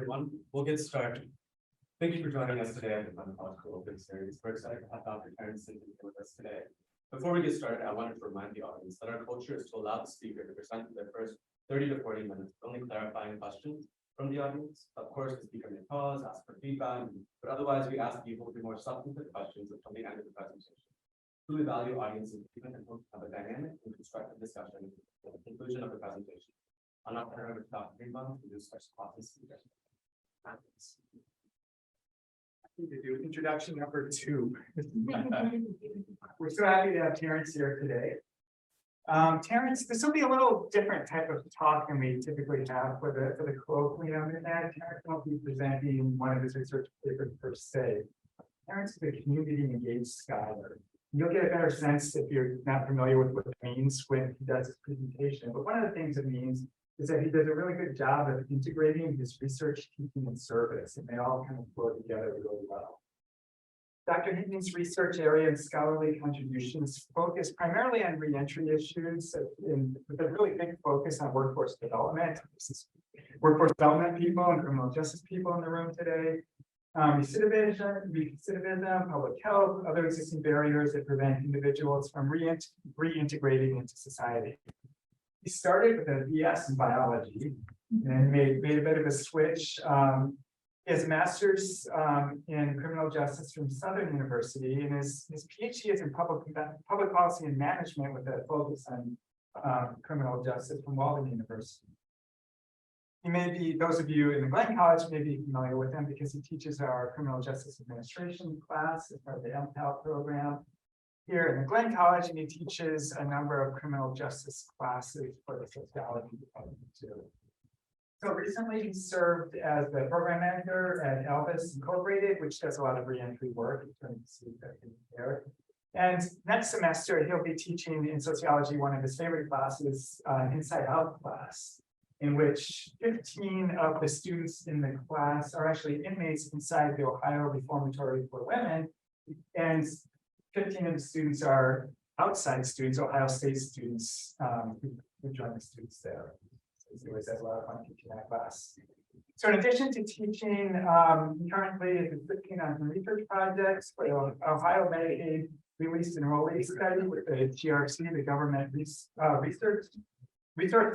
everyone. We'll get started. Thank you for joining us today on the College Colloquium series. We're excited to have Dr. Terrance Hinton with us today. Before we get started, I wanted to remind the audience that our culture is to allow the speaker to present their first 30 to 40 minutes, only clarifying questions from the audience. Of course, the speaker may pause, ask for feedback, but otherwise we ask people to be more substantive questions until the end of the presentation. Truly value audience engagement and hope to have a dynamic and constructive discussion at the conclusion of the presentation. I'll now turn it over to Dr. Hinton to do such process. To do introduction number 2. We're so happy to have Terrance here today. Terrance, this will be a little different type of talk than we typically have for the colloquium. And that Terrance won't be presenting one of his research papers per se. Terrance is a community engaged scholar. You'll get a better sense if you're not familiar with what it means when he does his presentation. But one of the things it means is that he does a really good job of integrating his research, teaching, and service, and they all kind of flow together really well. Dr. Hinton's research area and scholarly contributions focus primarily on reentry issues with a really big focus on workforce development. This is workforce development people and criminal justice people in the room today. Recidivism, public health, other existing barriers that prevent individuals from reintegrating into society. He started with a BS in biology and made a bit of a switch. He has a master's in criminal justice from Southern University, and his PhD is in public policy and management with a focus on criminal justice from Walden University. He may be, those of you in the Glenn College may be familiar with him because he teaches our criminal justice administration class as part of the MPAL program here in the Glenn College, and he teaches a number of criminal justice classes for the sociology department too. So recently he served as the program manager at Elvis Incorporated, which does a lot of reentry work. There. And next semester he'll be teaching in sociology one of his favorite classes, Inside Out class, in which 15 of the students in the class are actually inmates inside the Ohio Reformatory for Women, and 15 of the students are outside students, Ohio State students who join the students there. So he always has a lot of fun teaching that class. So in addition to teaching, currently is working on some research projects for the Ohio Medicaid Released Enrollee Study with the GRC, the Government Research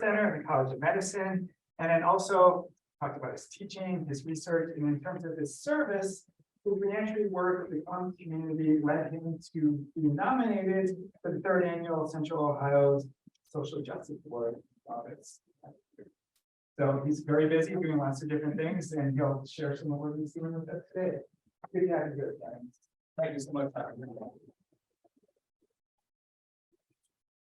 Center at the College of Medicine, and then also talked about his teaching, his research, and in terms of his service, his reentry work with the Plum community led him to be nominated for the 3rd annual Central Ohio Social Justice Award office. So he's very busy doing lots of different things, and he'll share some of what he's doing with us today. Good to have you here, Terrance. Thank you so much, Dr.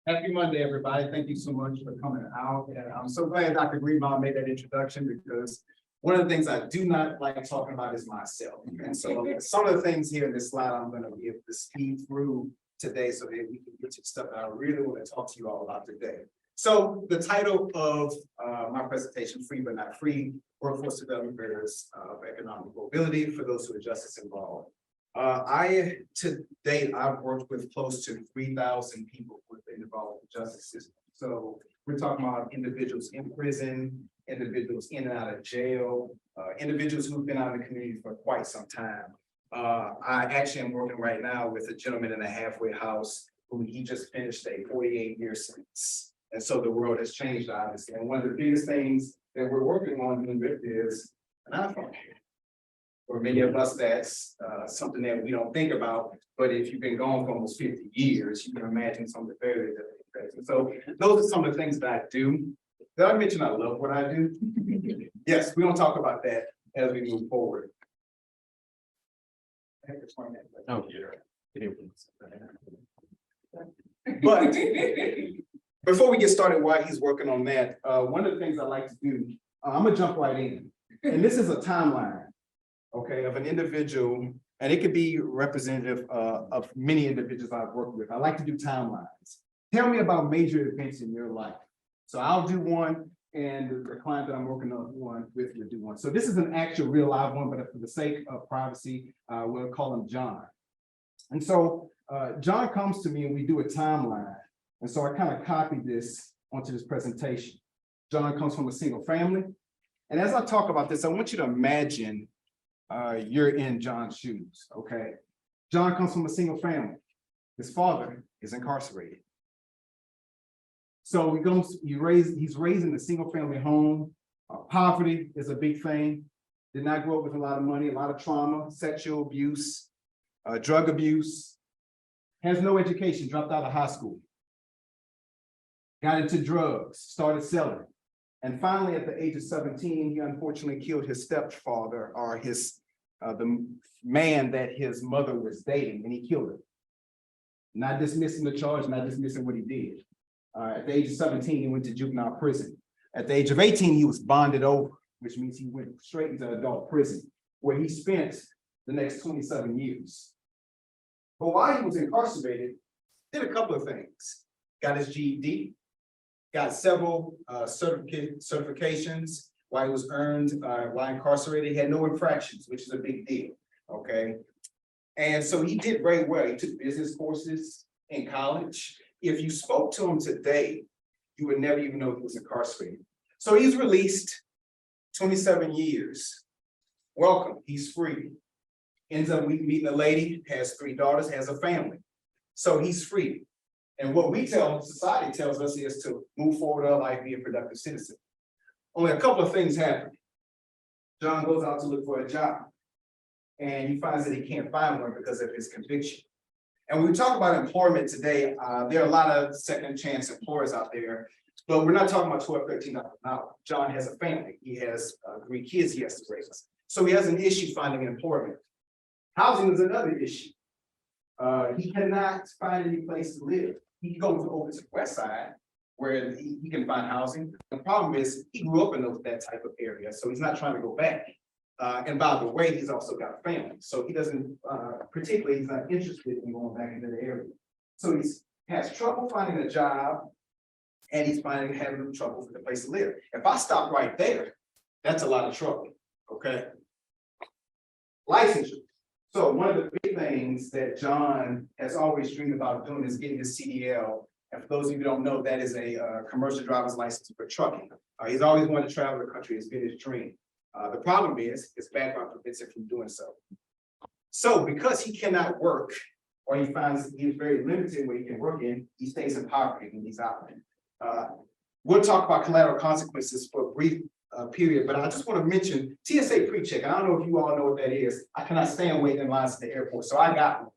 Happy Monday, everybody. Thank you so much for coming out. And I'm so glad Dr. Greenbaum made that introduction, because one of the things I do not like talking about is myself. And so some of the things here in this slide, I'm going to be able to speed through today so that we can get to stuff that I really want to talk to you all about today. So the title of my presentation, Free But Not Free, Workforce Development Barriers of Economic Mobility for those who are justice involved. To date, I've worked with close to 3,000 people who have been involved with the justice system. So we're talking about individuals in prison, individuals in and out of jail, individuals who've been out in the community for quite some time. I actually am working right now with a gentleman in a halfway house who he just finished a 48-year sentence. And so the world has changed, obviously. And one of the biggest things that we're working on is an iPhone. For many of us, that's something that we don't think about. But if you've been gone for almost 50 years, you can imagine some of the barriers that they face. And so those are some of the things that I do. Did I mention I love what I do? Yes, we're going to talk about that as we move forward. Oh, but before we get started, while he's working on that, one of the things I like to do, I'm going to jump right in. And this is a timeline. Okay, of an individual, and it could be representative of many individuals I've worked with. I like to do timelines. Tell me about major events in your life. So I'll do one, and the client that I'm working on with will do one. So this is an actual real live one, but for the sake of privacy, we'll call him John. And so John comes to me and we do a timeline. And so I kind of copied this onto this presentation. John comes from a single family. And as I talk about this, I want you to imagine you're in John's shoes, okay? John comes from a single family. His father is incarcerated. So he's raised in a single family home. Poverty is a big thing. Did not grow up with a lot of money, a lot of trauma, sexual abuse, drug abuse. Has no education, dropped out of high school. Got into drugs, started selling. And finally, at the age of 17, he unfortunately killed his stepfather, or the man that his mother was dating, and he killed him. Not dismissing the charge, not dismissing what he did. At the age of 17, he went to juvenile prison. At the age of 18, he was bonded over, which means he went straight into adult prison, where he spent the next 27 years. But while he was incarcerated, did a couple of things. Got his GED, got several certifications while he was earned, while incarcerated. He had no infractions, which is a big deal, okay? And so he did very well. He took business courses in college. If you spoke to him today, you would never even know he was incarcerated. So he's released, 27 years. Welcome, he's free. Ends up meeting a lady, has 3 daughters, has a family. So he's free. And what we society tells us is to move forward in life, be a productive citizen. Only a couple of things happen. John goes out to look for a job, and he finds that he can't find one because of his conviction. And when we talk about employment today, there are a lot of second chance employers out there, but we're not talking about $12, $13 an hour. John has a family. He has 3 kids he has to raise. So he has an issue finding employment. Housing is another issue. He cannot find any place to live. He can go over to the west side where he can find housing. The problem is he grew up in that type of area, so he's not trying to go back. And by the way, he's also got a family. So he doesn't, particularly, he's not interested in going back into the area. So he has trouble finding a job, and he's having trouble with a place to live. If I stop right there, that's a lot of trouble, okay? Licensure. So one of the big things that John has always dreamed about doing is getting his CDL. And for those of you who don't know, that is a commercial driver's license for trucking. He's always wanted to travel the country. It's been his dream. The problem is his background prevents him from doing so. So because he cannot work, or he finds he's very limited where he can work in, he stays in poverty when he's out. We'll talk about collateral consequences for a brief period, but I just want to mention TSA pre-check. And I don't know if you all know what that is. I cannot stand waiting in lines at the airport. So I got one,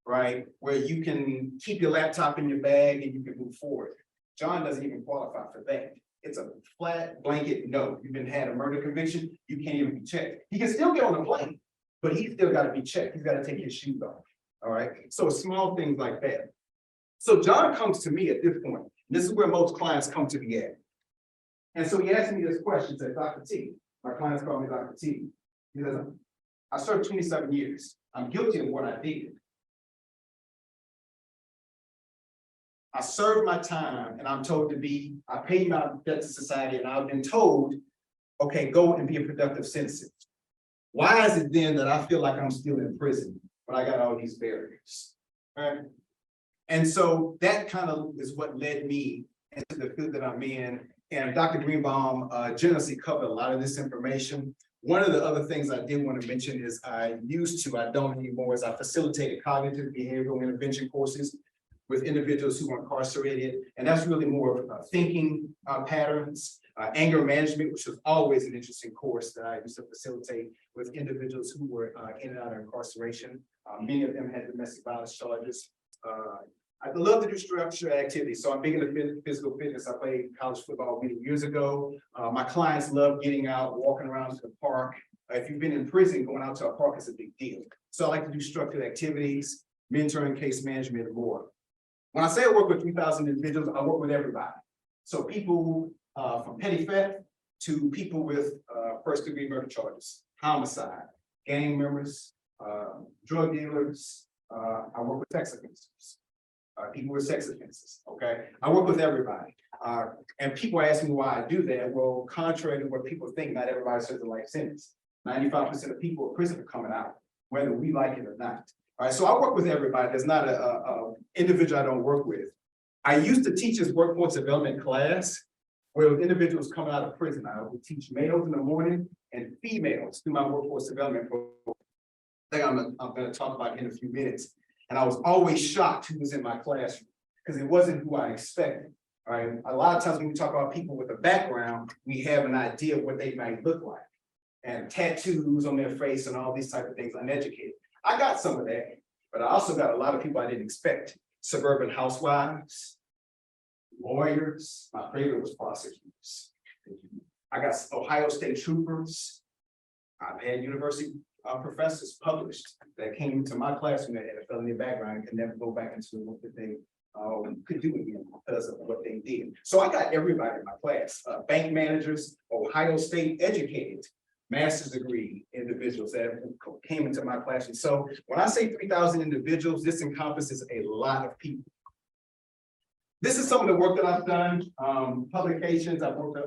right? Where you can keep your laptop in your bag and you can move forward. John doesn't even qualify for that. It's a flat blanket no. You've had a murder conviction, you can't even be checked. He can still get on the plane, but he's still got to be checked. He's got to take his shoes off. All right. So small things like that. So John comes to me at this point. This is where most clients come to me at. And so he asked me this question, said, Dr. T, my clients call me Dr. T. He says, I served 27 years. I'm guilty of what I did. I served my time and I'm told I paid my debt to society and I've been told, okay, go and be a productive citizen. Why is it then that I feel like I'm still in prison when I got all these barriers? Right? And so that kind of is what led me into the field that I'm in. And Dr. Greenbaum generously covered a lot of this information. One of the other things I did want to mention is I don't anymore, is I facilitated cognitive behavioral intervention courses with individuals who are incarcerated. And that's really more of thinking patterns, anger management, which was always an interesting course that I used to facilitate with individuals who were in and out of incarceration. Many of them had domestic violence charges. I love to do structured activities. So I'm big into physical fitness. I played college football many years ago. My clients love getting out, walking around to the park. If you've been in prison, going out to a park is a big deal. So I like to do structured activities, mentoring, case management, and more. When I say I work with 3,000 individuals, I work with everybody. So people from petty theft to people with first-degree murder charges, homicide, gang members, drug dealers. I work with sex offenders. People with sex offenses, okay? I work with everybody. And people ask me why I do that. Well, contrary to what people think, not everybody serves a life sentence. 95% of people in prison are coming out, whether we like it or not. All right, so I work with everybody. There's not a individual I don't work with. I used to teach this workforce development class, where individuals coming out of prison, I will teach males in the morning and females through my workforce development program. I'm gonna talk about in a few minutes. And I was always shocked who was in my classroom, because it wasn't who I expected. All right, a lot of times when we talk about people with a background, we have an idea of what they might look like. And tattoos on their face and all these type of things, uneducated. I got some of that, but I also got a lot of people I didn't expect. Suburban housewives, lawyers, my favorite was prosecutors. I got Ohio State troopers. I've had university professors published that came into my classroom that had a felony background and could never go back into what they could do again because of what they did. So I got everybody in my class, bank managers, Ohio State educated, master's degree individuals that came into my classroom. So when I say 3,000 individuals, this encompasses a lot of people. This is some of the work that I've done, publications. I've worked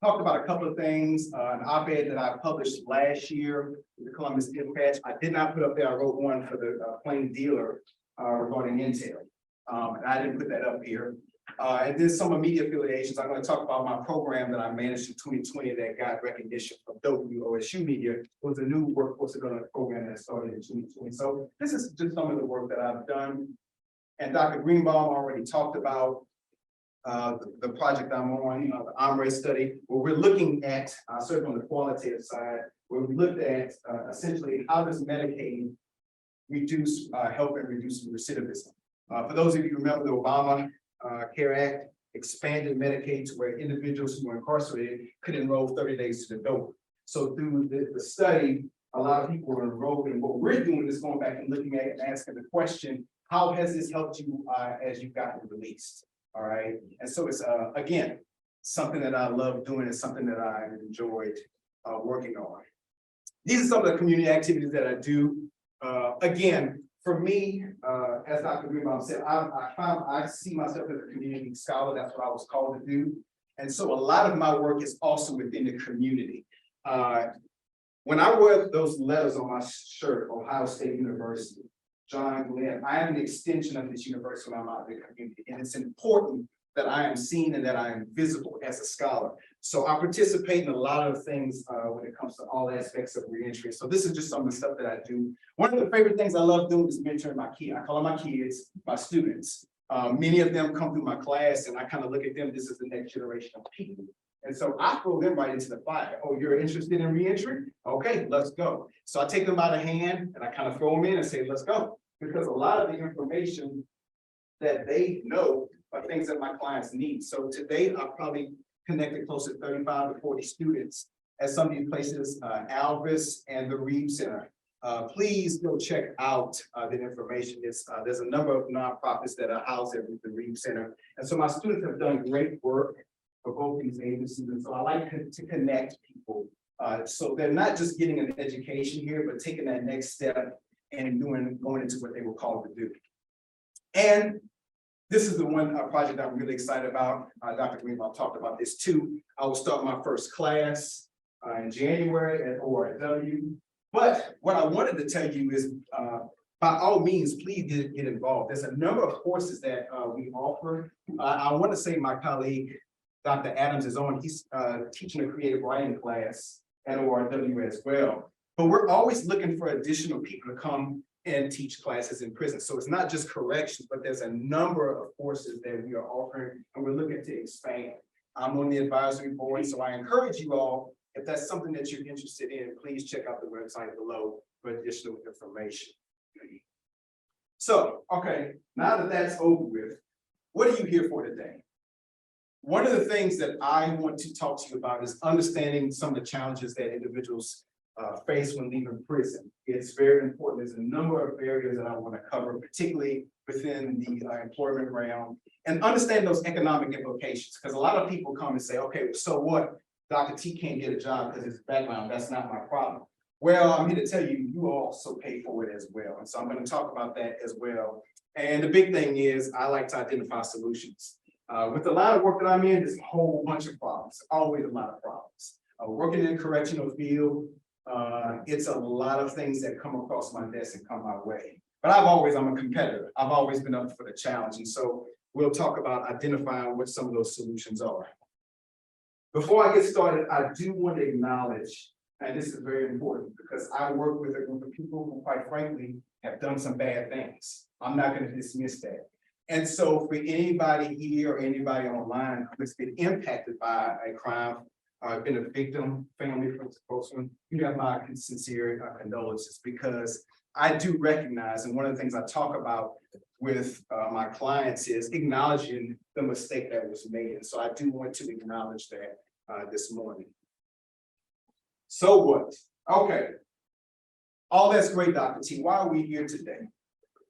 talked about a couple of things, an op-ed that I published last year with the Columbus Dispatch. I did not put up there, I wrote one for the Plain Dealer regarding Intel. And I didn't put that up here. And then some media affiliations. I'm going to talk about my program that I managed in 2020 that got recognition from WOSU Media. It was a new workforce development program that started in 2020. So this is just some of the work that I've done. And Dr. Greenbaum already talked about the project I'm on, the OMRE study, where we're looking at, certainly on the qualitative side, where we looked at essentially how does Medicaid reduce, help and reduce recidivism. For those of you who remember the Obama Care Act expanded Medicaid to where individuals who were incarcerated could enroll 30 days to the door. So through the study, a lot of people were enrolled, and what we're doing is going back and looking at it and asking the question, how has this helped you as you've gotten released? All right, and so it's again something that I love doing and something that I enjoyed working on. These are some of the community activities that I do. Again, for me, as Dr. Greenbaum said, I see myself as a community scholar. That's what I was called to do, and so a lot of my work is also within the community. When I wrote those letters on my shirt, Ohio State University, John Glenn, I am an extension of this university when I'm out in the community, and it's important that I am seen and that I am visible as a scholar. So I participate in a lot of things when it comes to all aspects of reentry. So this is just some of the stuff that I do. One of the favorite things I love doing is mentoring my kids. I call them my kids, my students. Many of them come through my class, and I kind of look at them, this is the next generation of people. And so I throw them right into the fire. Oh, you're interested in reentry? Okay, let's go. So I take them by the hand and I kind of throw them in and say, let's go. Because a lot of the information that they know are things that my clients need. So to date, I've probably connected close to 35 to 40 students at some of these places, Alvis and the Reeb Center. Please go check out the information. There's a number of nonprofits that are housed at the Reeb Center. And so my students have done great work for both these agencies. And so I like to connect people. So they're not just getting an education here, but taking that next step and going into what they were called to do. And this is the one project I'm really excited about. Dr. Greenbaum talked about this too. I will start my first class in January at ORW. But what I wanted to tell you is, by all means, please get involved. There's a number of courses that we offer. I want to say my colleague, Dr. Adams, is on. He's teaching a creative writing class at ORW as well. But we're always looking for additional people to come and teach classes in prison. So it's not just corrections, but there's a number of courses that we are offering, and we're looking to expand. I'm on the advisory board, so I encourage you all, if that's something that you're interested in, please check out the website below for additional information. So, okay, now that that's over with, what are you here for today? One of the things that I want to talk to you about is understanding some of the challenges that individuals face when leaving prison. It's very important. There's a number of areas that I want to cover, particularly within the employment realm, and understand those economic implications. Because a lot of people come and say, okay, so what? Dr. T can't get a job because his background, that's not my problem. Well, I'm here to tell you, you also pay for it as well. And so I'm going to talk about that as well. And the big thing is I like to identify solutions. With the line of work that I'm in, there's a whole bunch of problems, always a lot of problems. Working in the correctional field, it's a lot of things that come across my desk and come my way. But I'm a competitor. I've always been up for the challenge. And so we'll talk about identifying what some of those solutions are. Before I get started, I do want to acknowledge, and this is very important because I work with a group of people who, quite frankly, have done some bad things. I'm not going to dismiss that. And so for anybody here or anybody online who's been impacted by a crime, been a victim, family from close one, you have my sincere condolences, because I do recognize, and one of the things I talk about with my clients is acknowledging the mistake that was made. And so I do want to acknowledge that this morning. So what? Okay. All that's great, Dr. T. Why are we here today?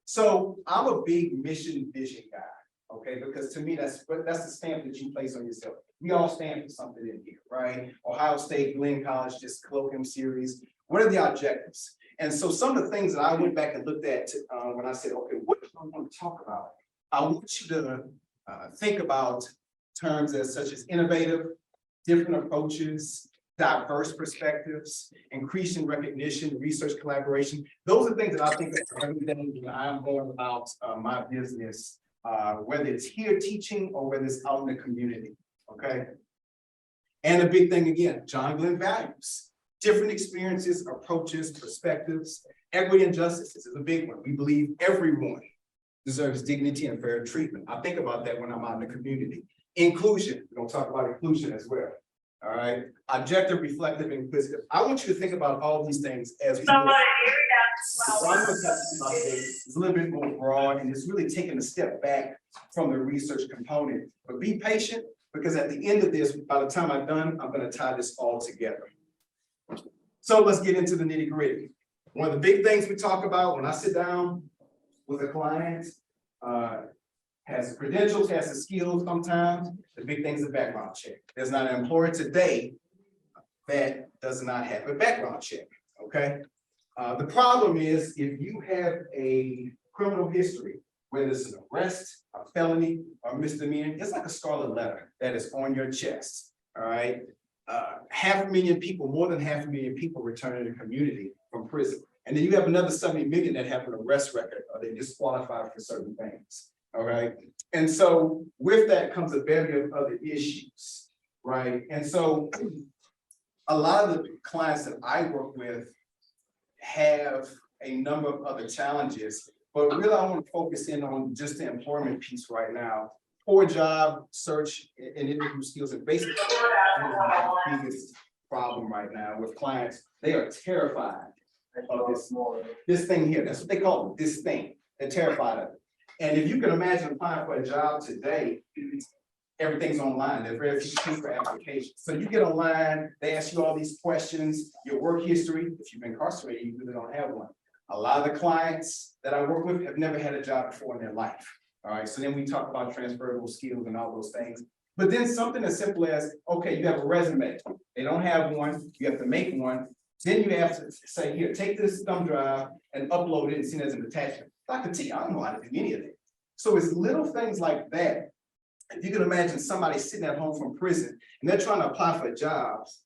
So I'm a big mission vision guy, okay? Because to me, that's the stamp that you place on yourself. We all stand for something in here, right? Ohio State, Glenn College, this Colloquium series. What are the objectives? And so some of the things that I went back and looked at when I said, okay, what do I want to talk about? I want you to think about terms as such as innovative, different approaches, diverse perspectives, increasing recognition, research collaboration. Those are things that I think of every day when I'm going about my business, whether it's here teaching or whether it's out in the community, okay? And a big thing again, John Glenn values. Different experiences, approaches, perspectives. Equity and justice is a big one. We believe everyone deserves dignity and fair treatment. I think about that when I'm out in the community. Inclusion, we're gonna talk about inclusion as well. All right, objective, reflective, and inquisitive. I want you to think about all these things as we go. It's a little bit more broad, and it's really taking a step back from the research component. But be patient, because at the end of this, by the time I'm done, I'm going to tie this all together. So let's get into the nitty gritty. One of the big things we talk about when I sit down with a client, has the credentials, has the skills sometimes. The big thing is the background check. There's not an employer today that does not have a background check, okay? The problem is if you have a criminal history, whether it's an arrest, a felony, or misdemeanor, it's like a scarlet letter that is on your chest, all right? 500,000 people, more than 500,000 people return to the community from prison. And then you have another 70 million that have an arrest record or they disqualified for certain things. All right. And so with that comes a bevy of other issues. Right. And so a lot of the clients that I work with have a number of other challenges, but really I want to focus in on just the employment piece right now. Poor job search and interview skills are basically the biggest problem right now with clients. They are terrified of this thing here. That's what they call it, this thing. They're terrified of it. And if you can imagine applying for a job today, everything's online. There's very few paper applications. So you get online, they ask you all these questions, your work history. If you've been incarcerated, you really don't have one. A lot of the clients that I work with have never had a job before in their life. All right, so then we talk about transferable skills and all those things. But then something as simple as, okay, you have a resume. They don't have one, you have to make one. Then you have to say, here, take this thumb drive and upload it and send it as an attachment. Dr. T, I don't know how to do any of it. So it's little things like that. If you can imagine somebody sitting at home from prison and they're trying to apply for jobs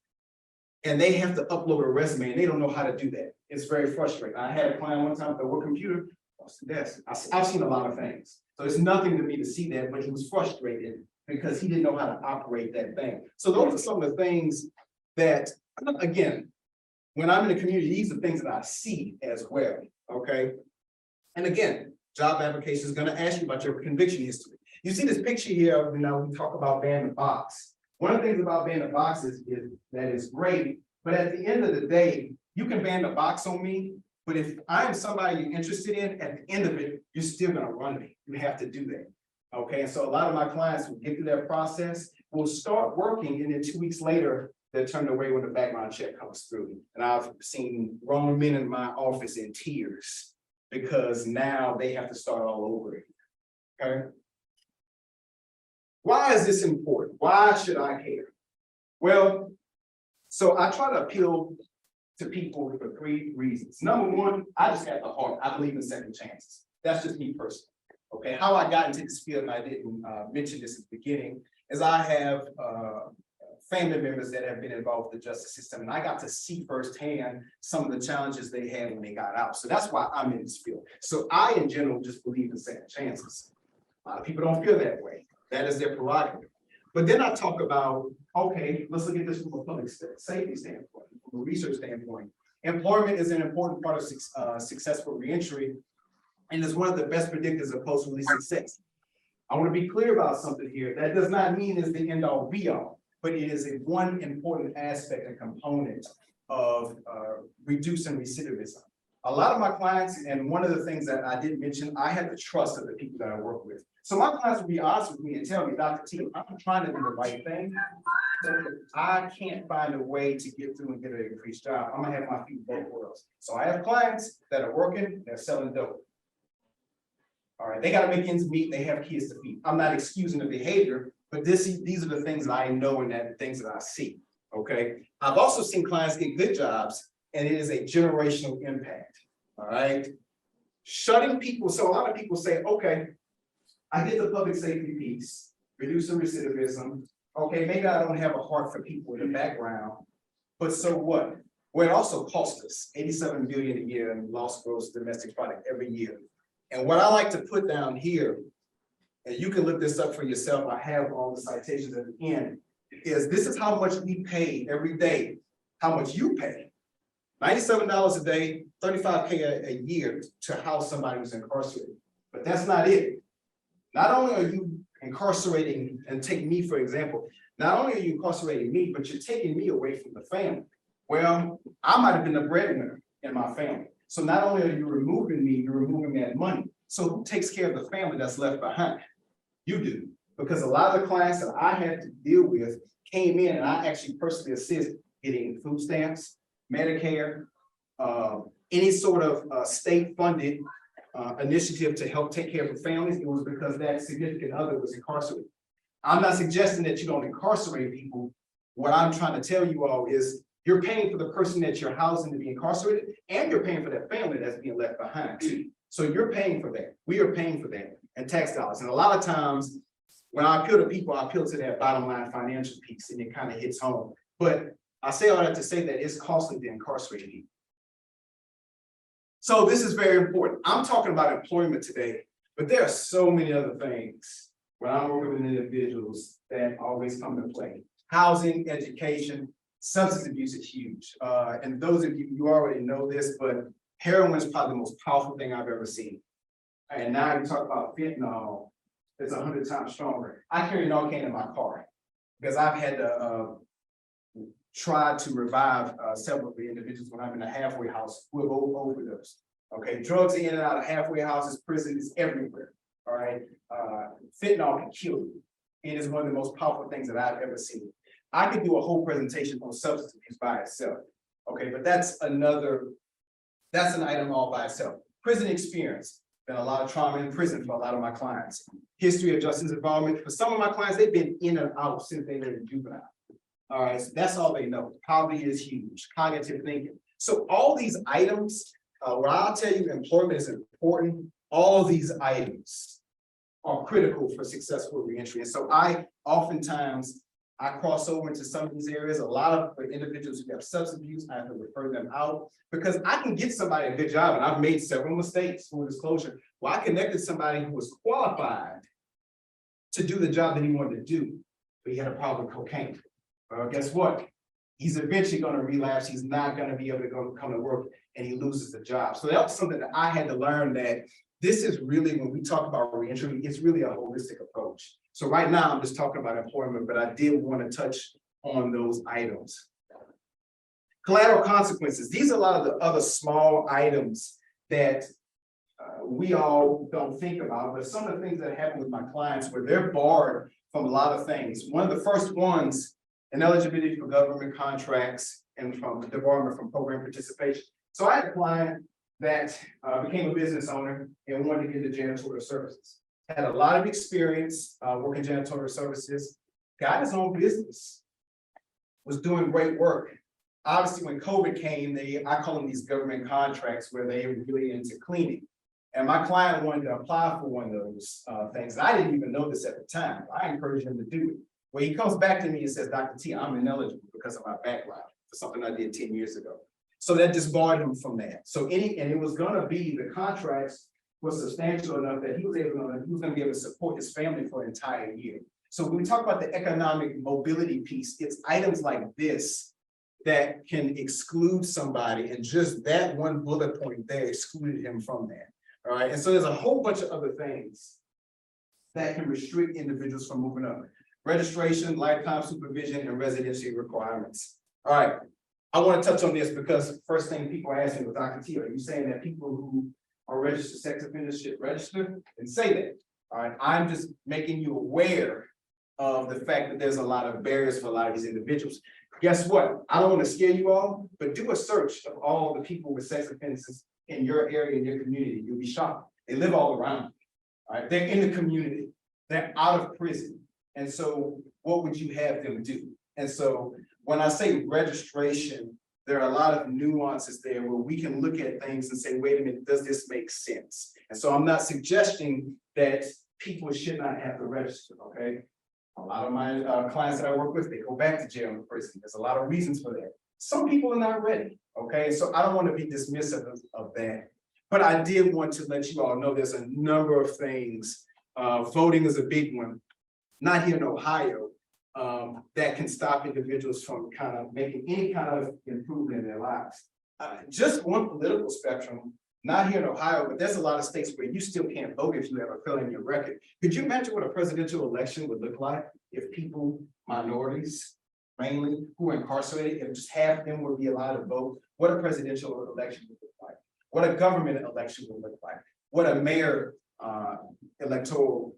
and they have to upload a resume and they don't know how to do that. It's very frustrating. I had a client one time with a work computer. I've seen a lot of things. So it's nothing to me to see that, but he was frustrated because he didn't know how to operate that thing. So those are some of the things that, again, when I'm in the community, these are things that I see as well, okay? And again, job application is going to ask you about your conviction history. You see this picture here, we talk about banning the box. One of the things about banning the box is that it's great, but at the end of the day, you can ban the box on me, but if I'm somebody you're interested in, at the end of it, you're still going to run me. You have to do that, okay? And so a lot of my clients will get through that process, will start working, and then 2 weeks later, they're turned away when the background check comes through. And I've seen grown men in my office in tears because now they have to start all over again, okay? Why is this important? Why should I care? Well, so I try to appeal to people for 3 reasons. Number one, I just have the heart. I believe in second chances. That's just me personally, okay? How I got into this field, and I didn't mention this at the beginning, is I have family members that have been involved with the justice system, and I got to see firsthand some of the challenges they had when they got out. So that's why I'm in this field. So I, in general, just believe in second chances. A lot of people don't feel that way. That is their prerogative. But then I talk about, okay, let's look at this from a public safety standpoint, from a research standpoint. Employment is an important part of successful reentry, and is one of the best predictors of post-release success. I want to be clear about something here. That does not mean it's the end all be all, but it is a one important aspect and component of reducing recidivism. A lot of my clients, and one of the things that I didn't mention, I have the trust of the people that I work with. So my clients will be honest with me and tell me, Dr. T, I'm trying to do the right thing. So if I can't find a way to get through and get an increased job, I'm gonna have my feet in both worlds. So I have clients that are working, they're selling dope. All right, they gotta make ends meet, they have kids to feed. I'm not excusing the behavior, but these are the things that I know and that things that I see, okay? I've also seen clients get good jobs, and it is a generational impact, all right? Shutting people, so a lot of people say, okay, I get the public safety piece, reducing recidivism. Okay, maybe I don't have a heart for people in the background, but so what? Well, it also costs us $87 billion a year in lost gross domestic product every year. And what I like to put down here, and you can look this up for yourself, I have all the citations at the end, is this is how much we pay every day, how much you pay. $97 a day, $35K a year to house somebody who's incarcerated. But that's not it. Not only are you incarcerating, and take me for example, not only are you incarcerating me, but you're taking me away from the family. Well, I might have been the breadwinner in my family. So not only are you removing me, you're removing that money. So who takes care of the family that's left behind? You do. Because a lot of the clients that I had to deal with came in and I actually personally assist getting food stamps, Medicare, any sort of state-funded initiative to help take care of the families. It was because that significant other was incarcerated. I'm not suggesting that you don't incarcerate people. What I'm trying to tell you all is you're paying for the person that you're housing to be incarcerated, and you're paying for that family that's being left behind too. So you're paying for that. We are paying for that and tax dollars. And a lot of times when I appeal to people, I appeal to that bottom line financial piece, and it kind of hits home. But I say all that to say that it's costly to incarcerate people. So this is very important. I'm talking about employment today, but there are so many other things when I'm working with individuals that always come into play. Housing, education, substance abuse is huge. And those of you, you already know this, but heroin is probably the most powerful thing I've ever seen. And now you talk about fentanyl, it's 100 times stronger. I carry Narcan in my car because I've had to try to revive several of the individuals when I'm in a halfway house who have overdosed. Okay, drugs are in and out of halfway houses, prisons, everywhere. All right, fentanyl can kill you. It is one of the most powerful things that I've ever seen. I could do a whole presentation on substance abuse by itself. Okay, but that's an item all by itself. Prison experience. Been a lot of trauma in prison for a lot of my clients. History of justice involvement. For some of my clients, they've been in and out since they were in juvenile. All right, so that's all they know. Poverty is huge. Cognitive thinking. So all these items, where I'll tell you employment is important, all these items are critical for successful reentry. And so oftentimes I cross over into some of these areas. A lot of individuals who have substance abuse, I have to refer them out because I can get somebody a good job, and I've made several mistakes, full disclosure. Well, I connected somebody who was qualified to do the job that he wanted to do, but he had a problem with cocaine. Well, guess what? He's eventually going to relapse. He's not going to be able to come to work, and he loses the job. So that was something that I had to learn, that this is really, when we talk about reentry, it's really a holistic approach. So right now I'm just talking about employment, but I did want to touch on those items. Collateral consequences. These are a lot of the other small items that we all don't think about, but some of the things that happen with my clients where they're barred from a lot of things. One of the first ones, ineligibility for government contracts and from debarment from program participation. So I had a client that became a business owner and wanted to get into janitorial services. Had a lot of experience working janitorial services, got his own business, was doing great work. Obviously, when COVID came, I call them these government contracts where they were really into cleaning. And my client wanted to apply for one of those things. I didn't even know this at the time. I encouraged him to do it. Well, he comes back to me and says, Dr. T, I'm ineligible because of my background for something I did 10 years ago. So that disbarred him from that. So and it was gonna be the contracts was substantial enough that he was gonna be able to support his family for an entire year. So when we talk about the economic mobility piece, it's items like this that can exclude somebody, and just that one bullet point there excluded him from that. All right, and so there's a whole bunch of other things that can restrict individuals from moving up. Registration, lifetime supervision, and residency requirements. All right, I want to touch on this because first thing people are asking with Dr. T, are you saying that people who are registered sex offenders should register? And say that. All right, I'm just making you aware of the fact that there's a lot of barriers for a lot of these individuals. Guess what? I don't want to scare you all, but do a search of all the people with sex offenses in your area, in your community. You'll be shocked. They live all around. All right, they're in the community. They're out of prison. And so what would you have them do? And so when I say registration, there are a lot of nuances there where we can look at things and say, wait a minute, does this make sense? And so I'm not suggesting that people should not have to register, okay? A lot of my clients that I work with, they go back to jail and prison. There's a lot of reasons for that. Some people are not ready, okay? So I don't want to be dismissive of that. But I did want to let you all know there's a number of things. Voting is a big one, not here in Ohio, that can stop individuals from kind of making any kind of improvement in their lives. Just one political spectrum, not here in Ohio, but there's a lot of states where you still can't vote if you have a felony in your record. Could you imagine what a presidential election would look like if people, minorities, mainly, who are incarcerated, if just half of them would be allowed to vote? What a presidential election would look like, what a government election would look like, what a mayor electoral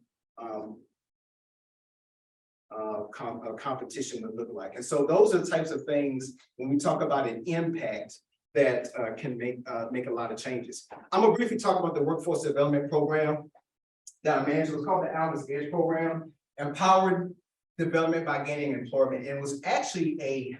competition would look like. And so those are the types of things when we talk about an impact that can make a lot of changes. I'm gonna briefly talk about the workforce development program that I managed. It was called the Alvis Edge program, empowered development by gaining employment. And it was actually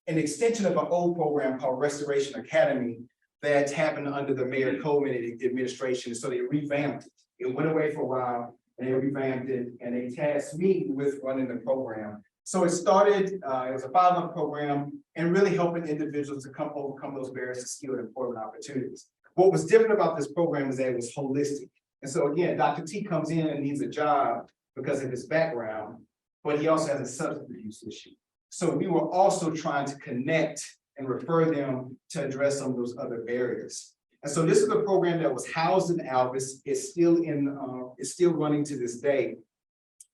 an extension of an old program called Restoration Academy that happened under the Mayor Coleman administration. So they revamped it. It went away for a while and they revamped it, and they tasked me with running the program. So it started, it was a 5-month program and really helping individuals to overcome those barriers to skilled employment opportunities. What was different about this program is that it was holistic. And so again, Dr. T comes in and needs a job because of his background, but he also has a substance abuse issue. So we were also trying to connect and refer them to address some of those other barriers. And so this is a program that was housed in Alvis. It's still running to this day,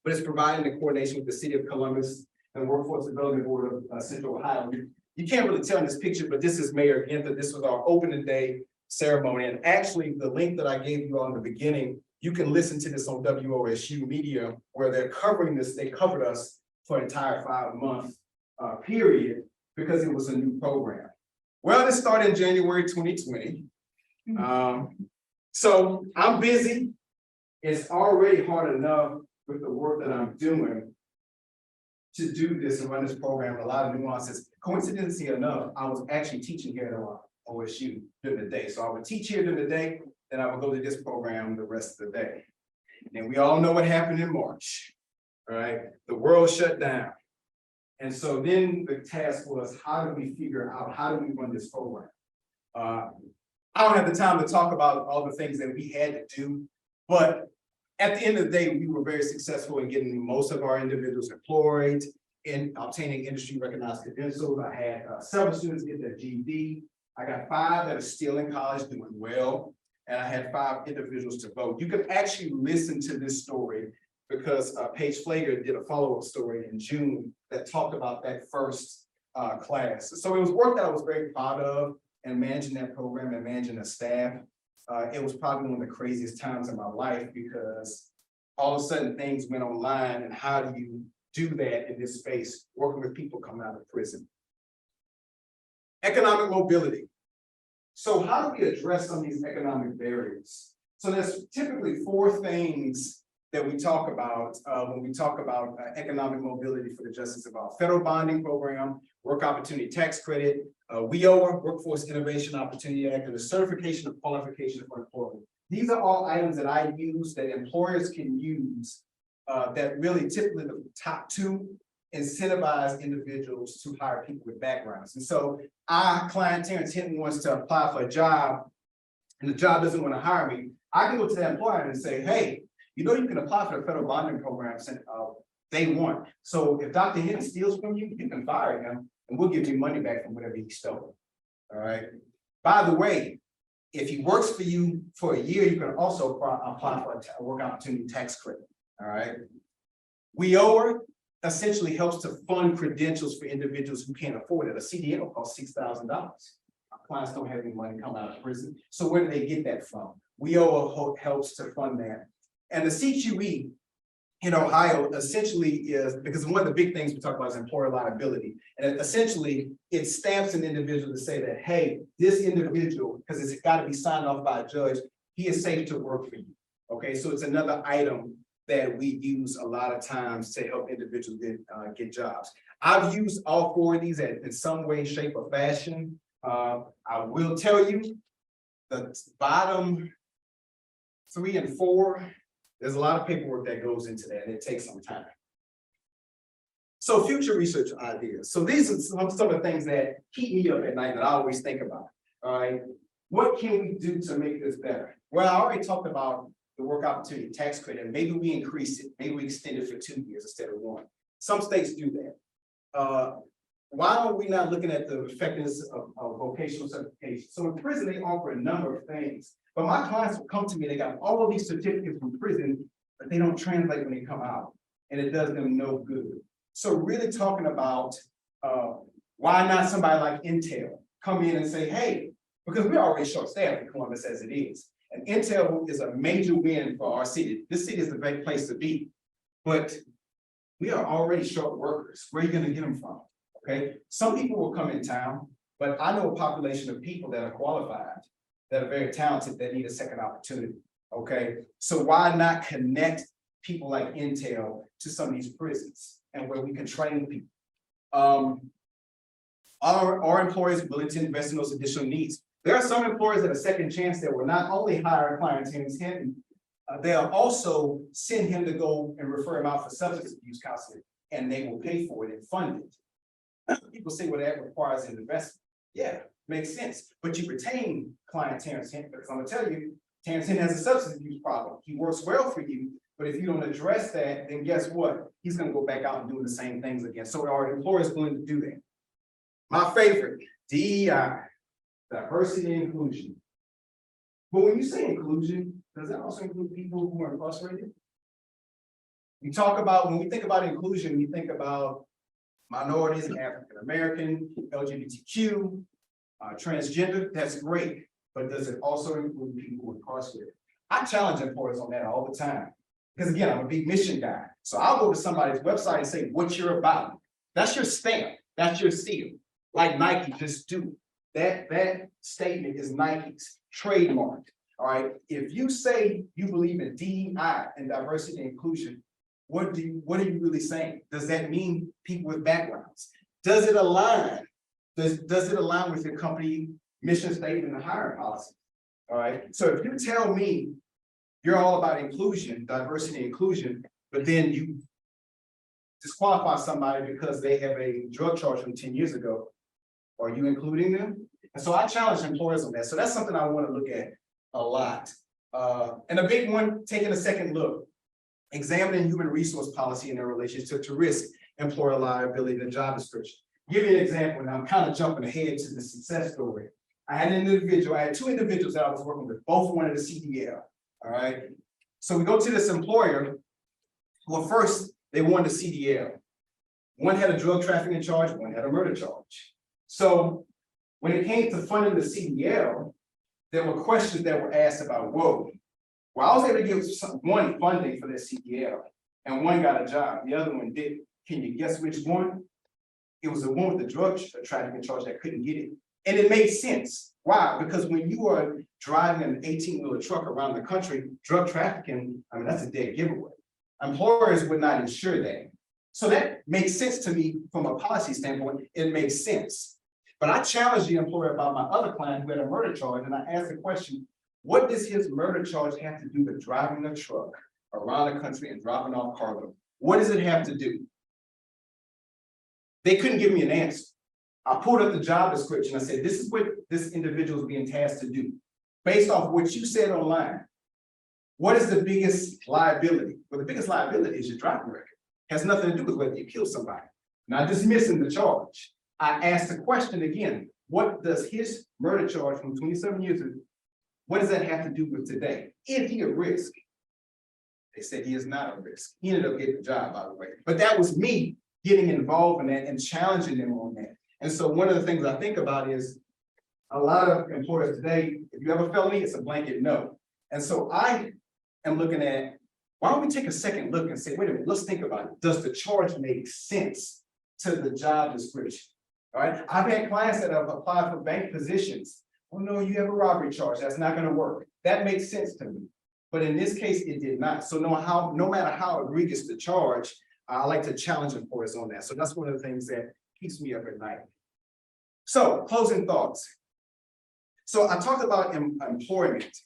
but it's providing the coordination with the City of Columbus and Workforce Development Board of Central Ohio. You can't really tell in this picture, but this is Mayor Ginther. This was our opening day ceremony. And actually the link that I gave you all in the beginning, you can listen to this on WOSU Media, where they're covering this. They covered us for an entire 5-month period because it was a new program. Well, this started in January 2020. So I'm busy. It's already hard enough with the work that I'm doing to do this and run this program, a lot of nuances. Coincidentally enough, I was actually teaching here at OSU during the day. So I would teach here during the day, then I would go to this program the rest of the day. And we all know what happened in March, right? The world shut down. And so then the task was, how do we figure out, how do we run this program? I don't have the time to talk about all the things that we had to do, but at the end of the day, we were very successful in getting most of our individuals employed, in obtaining industry recognized credentials. I had several students get their GED. I got 5 that are still in college doing well, and I had 5 individuals to vote. You can actually listen to this story because Paige Flager did a follow-up story in June that talked about that first class. So it was work that I was very proud of, and managing that program and managing the staff. It was probably one of the craziest times in my life because all of a sudden things went online, and how do you do that in this space, working with people coming out of prison? Economic mobility. So how do we address some of these economic barriers? So there's typically 4 things that we talk about when we talk about economic mobility for the justice involved: federal bonding program, work opportunity tax credit, WIOA, Workforce Innovation Opportunity Act, and the certification of qualification for employment. These are all items that I use, that employers can use, that really typically the top 2 incentivize individuals to hire people with backgrounds. And so our client Terrance Hinton wants to apply for a job, and the job doesn't want to hire me. I can go to that employer and say, hey, you know, you can apply for the federal bonding program since day one. So if Dr. Hinton steals from you, you can fire him and we'll give you money back from whatever he stole. All right. By the way, if he works for you for a year, you can also apply for a work opportunity tax credit. All right. WIOA essentially helps to fund credentials for individuals who can't afford it. A CDL costs $6,000. Our clients don't have any money coming out of prison. So where do they get that from? WIOA helps to fund that. And the CQE in Ohio essentially is, because one of the big things we talk about is employer liability. And essentially it stamps an individual to say that, hey, this individual, because it's got to be signed off by a judge, he is safe to work for you. Okay, so it's another item that we use a lot of times to help individuals get jobs. I've used all four of these in some way, shape, or fashion. I will tell you the bottom 3 and 4, there's a lot of paperwork that goes into that, and it takes some time. So future research ideas. So these are some of the things that keep me up at night that I always think about. All right, what can we do to make this better? Well, I already talked about the work opportunity tax credit. Maybe we increase it. Maybe we extend it for 2 years instead of 1. Some states do that. Why are we not looking at the effectiveness of vocational certification? So in prison, they offer a number of things. But my clients will come to me, they got all of these certificates from prison, but they don't translate when they come out. And it does them no good. So really talking about why not somebody like Intel come in and say, hey, because we're already short-staffed in Columbus as it is. And Intel is a major win for our city. This city is the great place to be. But we are already short workers. Where are you going to get them from? Okay, some people will come in town, but I know a population of people that are qualified, that are very talented, that need a second opportunity. Okay, so why not connect people like Intel to some of these prisons and where we can train people? Our employers willing to invest in those additional needs. There are some employers that a second chance that will not only hire a client Terrance Hinton, they'll also send him to go and refer him out for substance abuse counseling, and they will pay for it and fund it. People say, well, that requires an investment. Yeah, makes sense. But you retain client Terrance Hinton, because I'm gonna tell you, Terrance Hinton has a substance abuse problem. He works well for you, but if you don't address that, then guess what? He's gonna go back out and do the same things again. So our employers willing to do that. My favorite, DEI, diversity and inclusion. But when you say inclusion, does that also include people who are incarcerated? We talk about, when we think about inclusion, we think about minorities, African American, LGBTQ, transgender. That's great, but does it also include people who are incarcerated? I challenge employers on that all the time, because again, I'm a big mission guy. So I'll go to somebody's website and say what you're about. That's your stamp. That's your seal. Like Nike, just do it. That statement is Nike's trademark. All right. If you say you believe in DEI and diversity and inclusion, what are you really saying? Does that mean people with backgrounds? Does it align? Does it align with your company mission statement and hiring policy? All right. So if you tell me you're all about inclusion, diversity and inclusion, but then you disqualify somebody because they have a drug charge from 10 years ago, are you including them? And so I challenge employers on that. So that's something I want to look at a lot. And a big one, taking a second look, examining human resource policy in their relationship to risk, employer liability, and job description. Give you an example, and I'm kind of jumping ahead to the success story. I had two individuals that I was working with, both wanted a CDL. All right. So we go to this employer. Well, first, they wanted a CDL. One had a drug trafficking charge, one had a murder charge. So when it came to funding the CDL, there were questions that were asked about, whoa, well, I was able to give one funding for their CDL, and one got a job, the other one didn't. Can you guess which one? It was the one with the drug trafficking charge that couldn't get it. And it made sense. Why? Because when you are driving an 18-wheeler truck around the country, drug trafficking, I mean, that's a dead giveaway. Employers would not insure that. So that makes sense to me from a policy standpoint. It makes sense. But I challenged the employer about my other client who had a murder charge, and I asked the question, what does his murder charge have to do with driving a truck around the country and dropping off cargo? What does it have to do? They couldn't give me an answer. I pulled up the job description. I said, this is what this individual is being tasked to do. Based off what you said online, What is the biggest liability? Well, the biggest liability is your driving record. Has nothing to do with whether you kill somebody. Not dismissing the charge. I asked the question again, what does his murder charge from 27 years ago, what does that have to do with today? Is he a risk? They said he is not a risk. He ended up getting the job, by the way. But that was me getting involved in that and challenging them on that. And so one of the things I think about is a lot of employers today, if you have a felony, it's a blanket no. And so I am looking at, why don't we take a second look and say, wait a minute, let's think about it. Does the charge make sense to the job description? All right, I've had clients that have applied for bank positions. Oh no, you have a robbery charge, that's not gonna work. That makes sense to me. But in this case, it did not. So no matter how egregious the charge, I like to challenge employers on that. So that's one of the things that keeps me up at night. So closing thoughts. So I talked about employment,